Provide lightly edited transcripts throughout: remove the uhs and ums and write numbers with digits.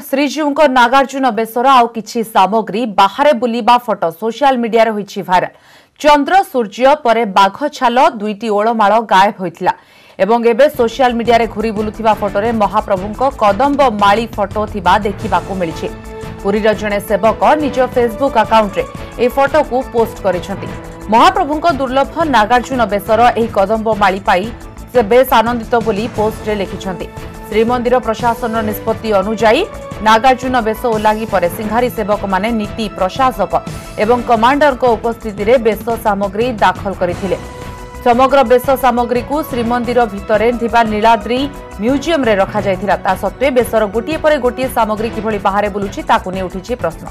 श्रीजीव नागार्जुन बेसर आउ किछि सामग्री बाहर बुलिबा फोटो सोशल मीडिया रे होइछि भाइराल। चंद्र सूर्य परे बाघ छाल दुईटी ओळमाळ गायब होइथिला एवं एबे सोशल मीडिया रे घुरी बुलुथिबा फोटो रे महाप्रभुंको कदम्ब माळी फोटो थिबा देखिबाकू मिलिछि। पुरीर जणे सेवक निज फेसबुक अकाउंट रे ए फोटो को पोस्ट करिसेंति। महाप्रभुंको दुर्लभ नागार्जुन बेसर एही कदम्ब माळी पाई से बेस आनंदित बोली पोस्ट रे लिखिसेंति। श्रीमंदिर प्रशासन निष्पत्ति अनुजाई नागार्जुन बेस ओलागी पर सिंघारी सेवक माने नीति प्रशासक एवं कमांडर को उपस्थिति रे बेस सामग्री दाखल करथिले। समग्र बेस सामग्री को श्रीमंदिर भितरे थिबा नीलाद्री म्यूजियम रे रखा जायथिला। ता सत्वे बेसर गोटिए परे गोटिए सामग्री किभଳି बाहरे बुलुछि ताकू ने उठिछि प्रश्न।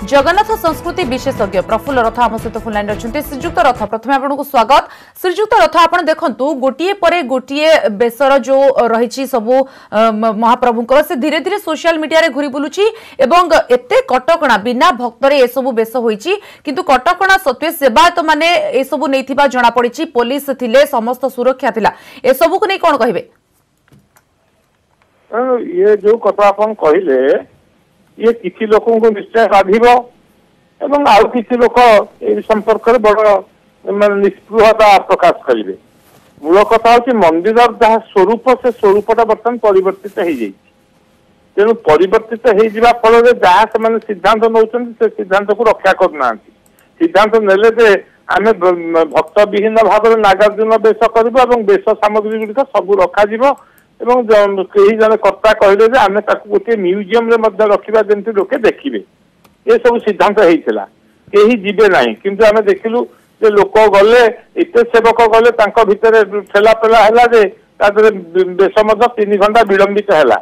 जगन्नाथ संस्कृति विशेषज्ञ प्रफुल्ल रथ आम सहित फोन लाइन रही। श्रीजुक्त रथ प्रथम आपको स्वागत। श्रीजुक्त रथ आप देखु गोटे पर गोटे बेसर जो रही सबू महाप्रभुंकर से धीरे धीरे सोशल मीडिया रे घुरी बुलुची एवं एते कटकणा बिना भक्तर ए सबू बेस होईची किंतु कटकणा सत्वे सेवायत माने ए सबू नैथिबा जणा पड़िची। पुलिस थिले समस्त सुरक्षा थिला ए सबू को नै कोन कहिबे? ये जो कथा अपन कहिले ये किसी लोगों को निश्चय बाधिब एवं आउ किसी लोक ए संपर्क में बड़ निस्पृहता प्रकाश करेंगे। मूल कथा हूँ मंदिर जहाँ स्वरूप से स्वरूपटा बर्तमान परिवर्तित हो जाए तेणु परिवर्तित हो फल जहाँ से सिद्धांत नौ सिद्धांत को रक्षा करना सिद्धांत नेले जे आम भक्त विहीन भाव में नागार्जुन बेस कर बेस सामग्री गुड़िक सब रखा एवं कई जन कर्ता कहले जे आमे ताकू गोटे म्यूजियम रे मध्य रखिबा जेंति लोके देखिबे ए सब सिद्धांत हेइथिला केही जिबे नाही किंतु आमे देखिलु जे लोक गले एते सेवक गले तांको भितरे ठेला पेला हला जे तादरे बेस मध्य 3 घंटा विलंबित हला।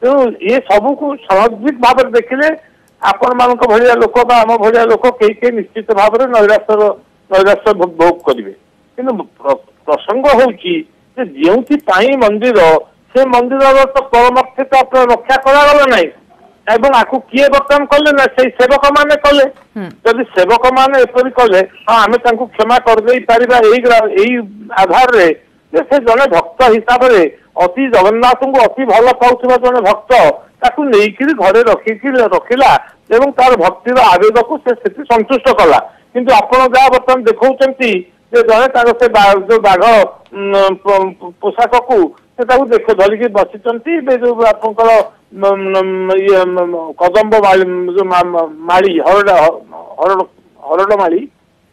तो ये सब को स्वाभाविक भाव में देखिले आपण मानक भलिया लोक बा हम भलिया लोक केही निश्चित भाव में नैराश्य भोग करिवे। किंतु प्रसंग होउची जे जेउथि पाई मंदिर से मंदिर तो परमर्थित रक्षा करागला नहीं एवं आपको किए बर्तमान कले ना से सेवक माने कले जदि सेवक माने एपरि कले हाँ आमे तांको क्षमा कर देई परिबा एई आधार रे से जने भक्त हिसाब रे अति जगन्नाथ को अति भल पाउथिबा जने भक्त ताकू नेइकिरी घरे रखिला एवं तार भक्तिर आवेग को से संतुष्ट कला। किंतु आपण जा बर्तमान देखौचंती जे जने तार से जो बाघ पोशाक को देख धरिकी बसी जो आपंकर कदम्ब माड़ी हरड़ माड़ी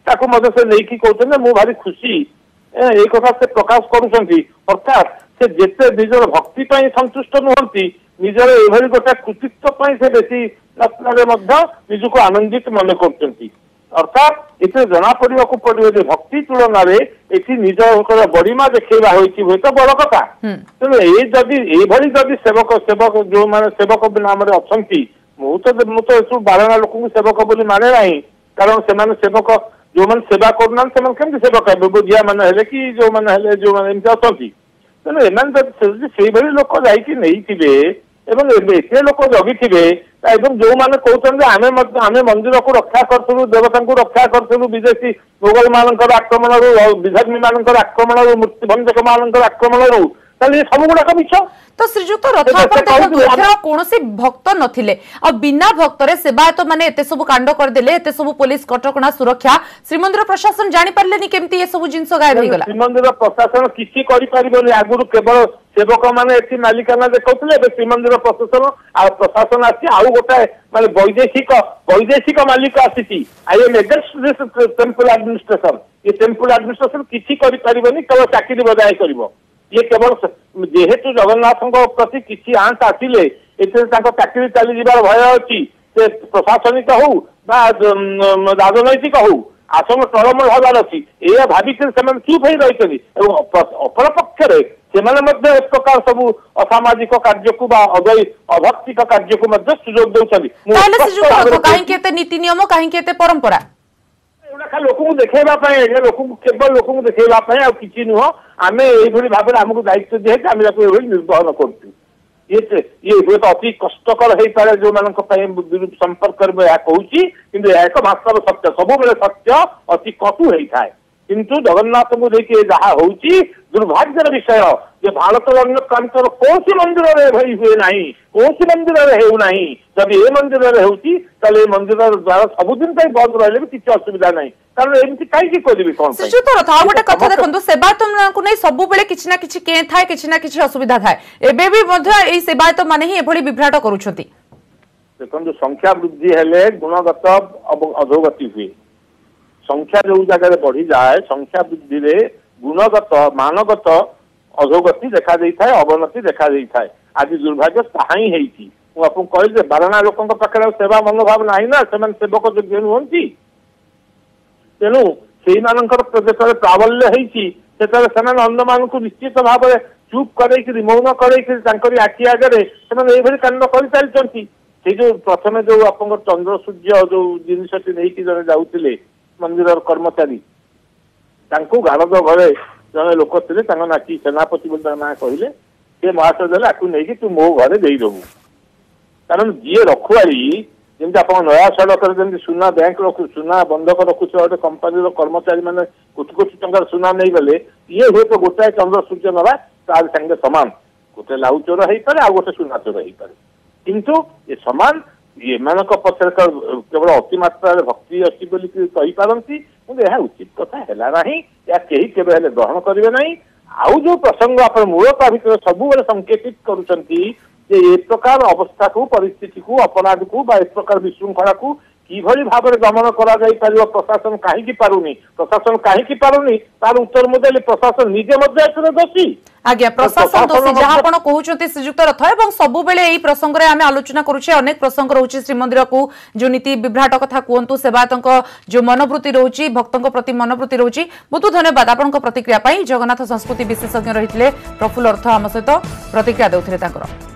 ताकू मत से नहीं कहते मु भारी खुशी ये कथा से प्रकाश करुँच। अर्थात से जेते निजर भक्ति संतुष्ट नुहति निजर एभली गोटे कृतित्व से बेसी निजक आनंदित मन कर। अर्थात इसे जना पड़ा पड़ो भक्ति तुलन में निजर बड़ीमा देखा हुए तो बड़ कथा। तेणु ये जदि सेवक जो मैंने सेवक नाम अच्छा मुझे बारणा लोक सेवक बोली माने ना कारण से सेवक जो मैंने सेवा करना केमती सेवक हे बुझिया मैंने कि जो मैंने जो मैंने अच्छा तेणु एम लोक जाइए एवं एते लोक जगी एवं जो मैंने कहते आमे मंदिर को रक्षा करूँ देवता को रक्षा करूँ विदेशी मुगल मान आक्रमण विधर्मी मान आक्रमण मूर्तिभंजक मान आक्रमण ये सब गुड़ाक मिछ। तो श्रीजुक्त रथ कौन भक्त नथिले आ बिना भक्तरे सेवायत माने एते सब कांड करदेले एते सब पुलिस कटकणा सुरक्षा श्रीमंदिर प्रशासन जानि पारलेनी केमती ये सब जिंस गायब हो गला। श्रीमंदिर प्रशासन किछि करि परिबोनी आगुरु केवल सेवक माने एति मालिकाना देखौतले एबे श्रीमंदिर प्रशासन आसी आउ गोटे माने वैदेशिक मालिक आसी I am against this temple administration. ये टेंपल एडमिनिस्ट्रेशन किछि करि परिबोनी केवल चाकरी बजाय करिवो। ये केवल जेहेतु जगन्नाथ प्रति किसी आंट आसिले चाकरी चली जावार भय अच्छी से प्रशासनिक हो राजनैतिक हो आसन टलमल हबार अच्छी यह भाविक चुप हो रही अपर पक्ष एक प्रकार सब असामाजिक कार्य को अभक्तिक कार्य को सुजोग दे नीति नियम कहीं परंपरा लोक देखा लोक केवल लोक देखा कि नुह आम ये भाव में आमको दायित्व दिए आम निर्वहन कर ये अति कष्टकर हो पाए जो मान संपर्क में कहूँ कि एक वास्तव सत्य सब सत्य अति कटु होता है किंतु जगन्नाथ को देखिए जहाँ हूँ दुर्भाग्यर विषय जे भारत अन्य प्रांतर कौन मंदिर में हुए ना कौन मंदिर होना जब ये मंदिर होती मंदिर द्वारा सबुदिन बंद रही भी किसी असुविधा ना कारण एमती कहीं करी कौन गोटे कथा देखो सेवायत नहीं सब किसी ना किसी के थाए किसी ना किसी असुविधा थाए एबे भी सेवायत माने ही एभली विभ्राट करुछंती देखो संख्या वृद्धि हेले गुणगत अधोगति हुए संख्या जो जगह बढ़ी जाए संख्या वृद्धि रे गुणगत मानगत अधोगति देखा था अवनति देखा था आज दुर्भाग्य ताहा ही है आपको कहली बारणा लोकों पाखे सेवा मनोभाव ना ना से सेवक योग्य नुहति तेणु से प्राबल्य होने अन्य मान को निश्चित भाव में चुप कर मौन कर आखि आगे से कांड कर चलती से जो प्रथम जो आप चंद्र सूर्य जो जिनसटी नहीं जन जाऊे मंदिर कर्मचारी गारद घरे जड़े लोक थे नाची सेनापति ना कहले से महाशय देले आपको नहीं तू मो घरे देदेबू कारण जी रखुआरी जमी आप नया सड़क सुना बैंक सुना बंधक रखुचे गोटे कंपानी कर्मचारी मैंने कोटी कोटी टंकार सुना नहीं गले ये हुए तो गोटाए चंद्र सूर्य नवा तार संगे सामान गोटे लाउ चोर हो पारे आ गोटे सुना चोर हो पारे किंतु ये सामान ये मानक पक्षर केवल अतिमात्रा भक्ति अच्छी कहीपारती यह उचित कथा है ना या कहीं केवे ग्रहण करेंगे ना आउ जो प्रसंग आप मूलता भितर सब संकेतित करुँच ए प्रकार अवस्था को परिस्थिति को अपराध को एक प्रकार विशृंखला को किभली भाव में दमन करा जाई परियो प्रशासन कहीं पारुनी प्रशासन कहीं पारुनी तार उत्तर मुझे प्रशासन निजे दोषी आज्ञा प्रशासन दोषी जहाँ आपण कहउछंती श्रीजुक्त रथ एवं सब बेले एही प्रसंग रे आमे आलोचना करूछे अनेक प्रसंग रहउछि श्रीमंदिर को जो नीति विभ्राट कथा कहंतु सेवायतक जो मनोवृत्ति रहउछि भक्तक प्रति मनोवृत्ति रहउछि बहुत धन्यवाद आपनक प्रतिक्रिया पई जगन्नाथ संस्कृति विशेषज्ञ रहितले प्रफुल्ल अर्थ आम सहित प्रतिक्रिया देउथिले ताकर।